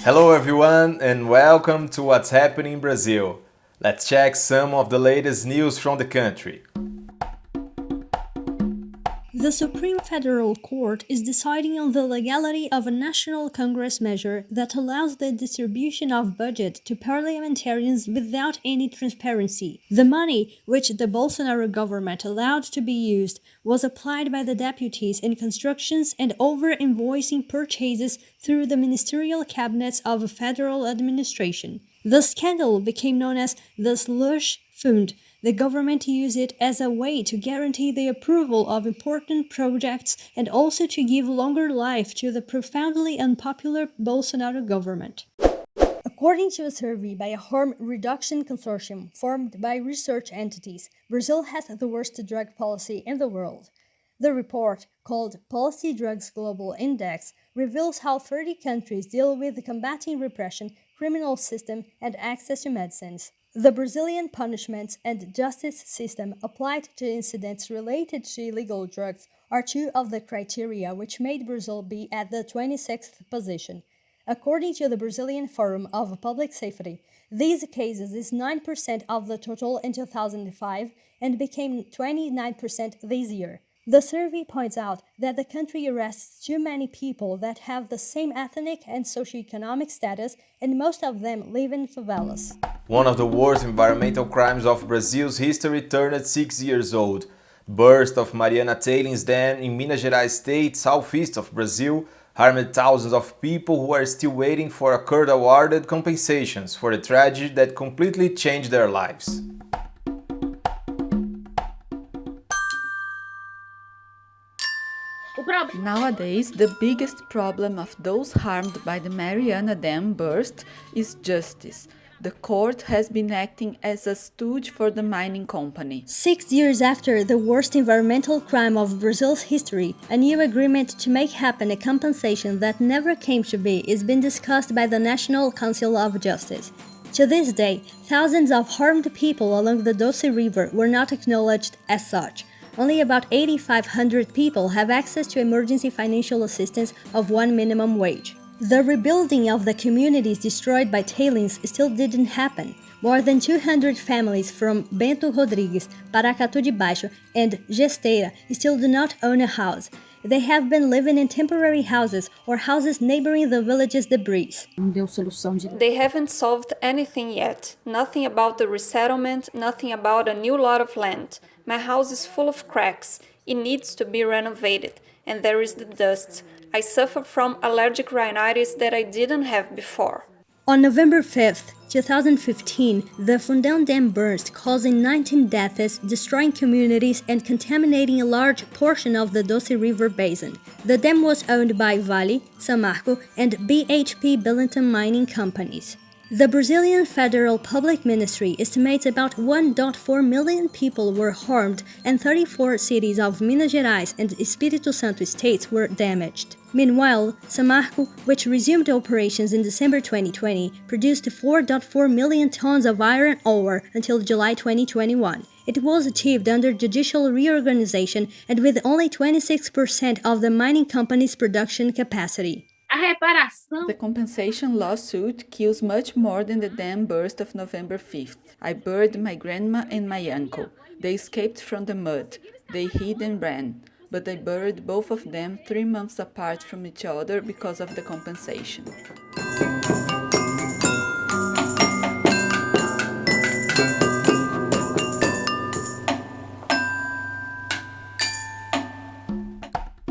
Hello everyone and welcome to What's Happening in Brazil. Let's check some of the latest news from the country. The Supreme Federal Court is deciding on the legality of a National Congress measure that allows the distribution of budget to parliamentarians without any transparency. The money, which the Bolsonaro government allowed to be used, was applied by the deputies in constructions and over-invoicing purchases through the ministerial cabinets of a federal administration. The scandal became known as the slush fund. The government used it as a way to guarantee the approval of important projects and also to give longer life to the profoundly unpopular Bolsonaro government. According to a survey by a harm reduction consortium formed by research entities, Brazil has the worst drug policy in the world. The report, called Policy Drugs Global Index, reveals how 30 countries deal with combating repression, criminal system, and access to medicines. The Brazilian punishments and justice system applied to incidents related to illegal drugs are two of the criteria which made Brazil be at the 26th position. According to the Brazilian Forum of Public Safety, these cases is 9% of the total in 2005 and became 29% this year. The survey points out that the country arrests too many people that have the same ethnic and socioeconomic status, and most of them live in favelas. One of the worst environmental crimes of Brazil's history turned 6 years old. Burst of Mariana Tailings Dam in Minas Gerais state, southeast of Brazil, harmed thousands of people who are still waiting for a court-awarded compensations for a tragedy that completely changed their lives. Nowadays, the biggest problem of those harmed by the Mariana Dam burst is justice. The court has been acting as a stooge for the mining company. 6 years after the worst environmental crime of Brazil's history, a new agreement to make happen a compensation that never came to be is being discussed by the National Council of Justice. To this day, thousands of harmed people along the Doce River were not acknowledged as such. Only about 8,500 people have access to emergency financial assistance of one minimum wage. The rebuilding of the communities destroyed by tailings still didn't happen. More than 200 families from Bento Rodrigues, Paracatu de Baixo, and Gesteira still do not own a house. They have been living in temporary houses or houses neighboring the village's debris. They haven't solved anything yet. Nothing about the resettlement, nothing about a new lot of land. My house is full of cracks. It needs to be renovated. And there is the dust. I suffer from allergic rhinitis that I didn't have before. On November 5, 2015, the Fundão Dam burst, causing 19 deaths, destroying communities and contaminating a large portion of the Doce River basin. The dam was owned by Vale, Samarco, and BHP Billiton mining companies. The Brazilian Federal Public Ministry estimates about 1.4 million people were harmed and 34 cities of Minas Gerais and Espírito Santo states were damaged. Meanwhile, Samarco, which resumed operations in December 2020, produced 4.4 million tons of iron ore until July 2021. It was achieved under judicial reorganization and with only 26% of the mining company's production capacity. The compensation lawsuit kills much more than the dam burst of November 5th. I buried my grandma and my uncle. They escaped from the mud. They hid and ran. But I buried both of them 3 months apart from each other because of the compensation.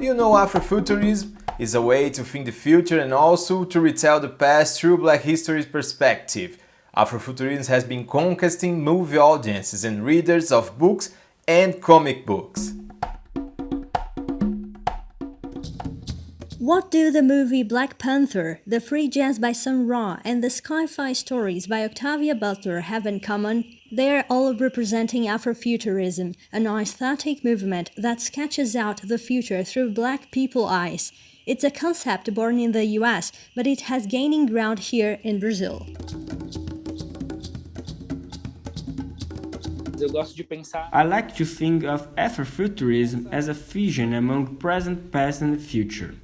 You know, Afrofuturism is a way to think the future and also to retell the past through Black history's perspective. Afrofuturism has been conquesting movie audiences and readers of books and comic books. What do the movie Black Panther, The Free Jazz by Sun Ra, and the Sci-Fi Stories by Octavia Butler have in common? They are all representing Afrofuturism, an aesthetic movement that sketches out the future through Black people's eyes. It's a concept born in the US, but it has gaining ground here in Brazil. I like to think of Afrofuturism as a fusion among present, past and future.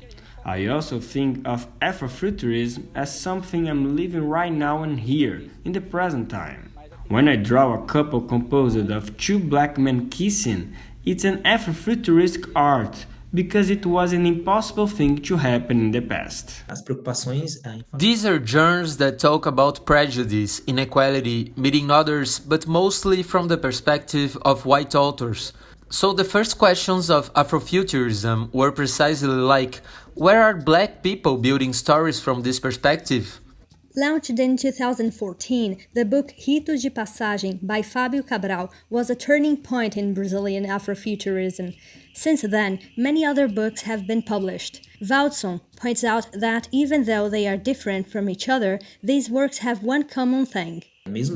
I also think of Afrofuturism as something I'm living right now and here, in the present time. When I draw a couple composed of two black men kissing, it's an Afrofuturistic art, because it was an impossible thing to happen in the past. These are genres that talk about prejudice, inequality, meeting others, but mostly from the perspective of white authors. So the first questions of Afrofuturism were precisely like, where are black people building stories from this perspective? Launched in 2014, the book Ritos de Passagem by Fábio Cabral was a turning point in Brazilian Afrofuturism. Since then, many other books have been published. Valdson points out that even though they are different from each other, these works have one common thing. Even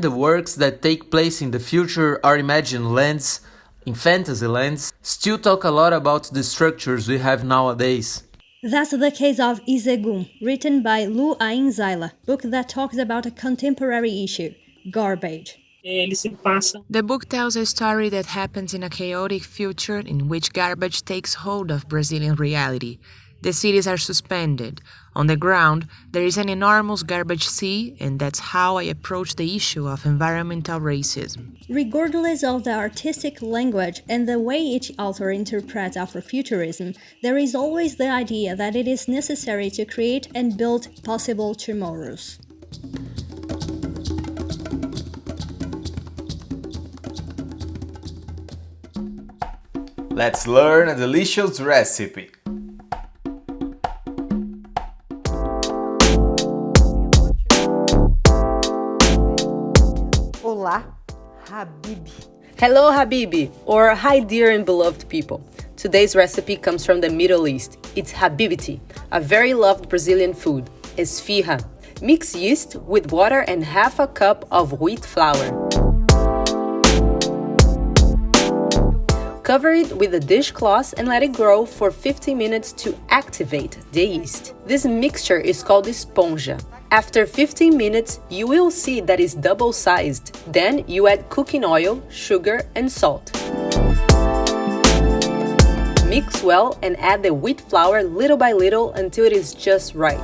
the works that take place in the future or imagined lands, in fantasy lands, still talk a lot about the structures we have nowadays. That's the case of Izegum, written by Lu Ainzaila, book that talks about a contemporary issue, garbage. The book tells a story that happens in a chaotic future in which garbage takes hold of Brazilian reality. The cities are suspended. On the ground, there is an enormous garbage sea, and that's how I approach the issue of environmental racism. Regardless of the artistic language and the way each author interprets Afrofuturism, there is always the idea that it is necessary to create and build possible tomorrows. Let's learn a delicious recipe. Olá, Habibi. Hello, Habibi, or hi, dear and beloved people. Today's recipe comes from the Middle East. It's habibiti, a very loved Brazilian food, esfirra. Mix yeast with water and half a cup of wheat flour. Cover it with a dishcloth and let it grow for 15 minutes to activate the yeast. This mixture is called esponja. After 15 minutes, you will see that it's double-sized. Then you add cooking oil, sugar, and salt. Mix well and add the wheat flour little by little until it is just right.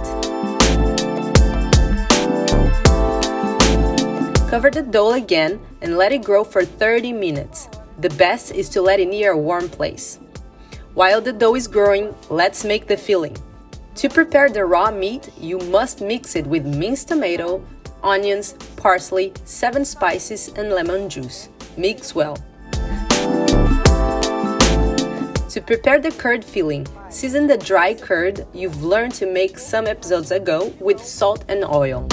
Cover the dough again and let it grow for 30 minutes. The best is to let it near a warm place. While the dough is growing, let's make the filling. To prepare the raw meat, you must mix it with minced tomato, onions, parsley, 7 spices, and lemon juice. Mix well. To prepare the curd filling, season the dry curd you've learned to make some episodes ago with salt and oil.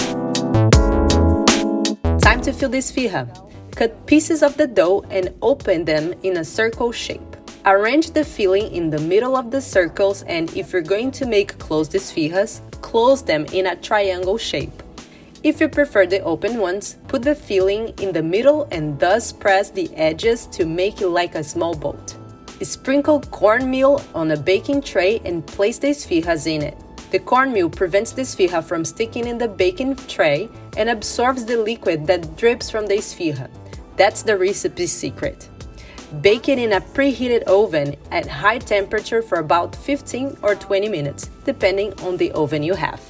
Time to fill this esfirra. Cut pieces of the dough and open them in a circle shape. Arrange the filling in the middle of the circles, and if you're going to make closed esfirras, close them in a triangle shape. If you prefer the open ones, put the filling in the middle and thus press the edges to make it like a small boat. Sprinkle cornmeal on a baking tray and place the esfirras in it. The cornmeal prevents the esfirra from sticking in the baking tray and absorbs the liquid that drips from the esfirra. That's the recipe's secret. Bake it in a preheated oven at high temperature for about 15 or 20 minutes, depending on the oven you have.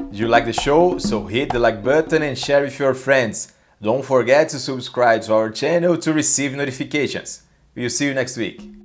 Did you like the show? So hit the like button and share with your friends. Don't forget to subscribe to our channel to receive notifications. We'll see you next week.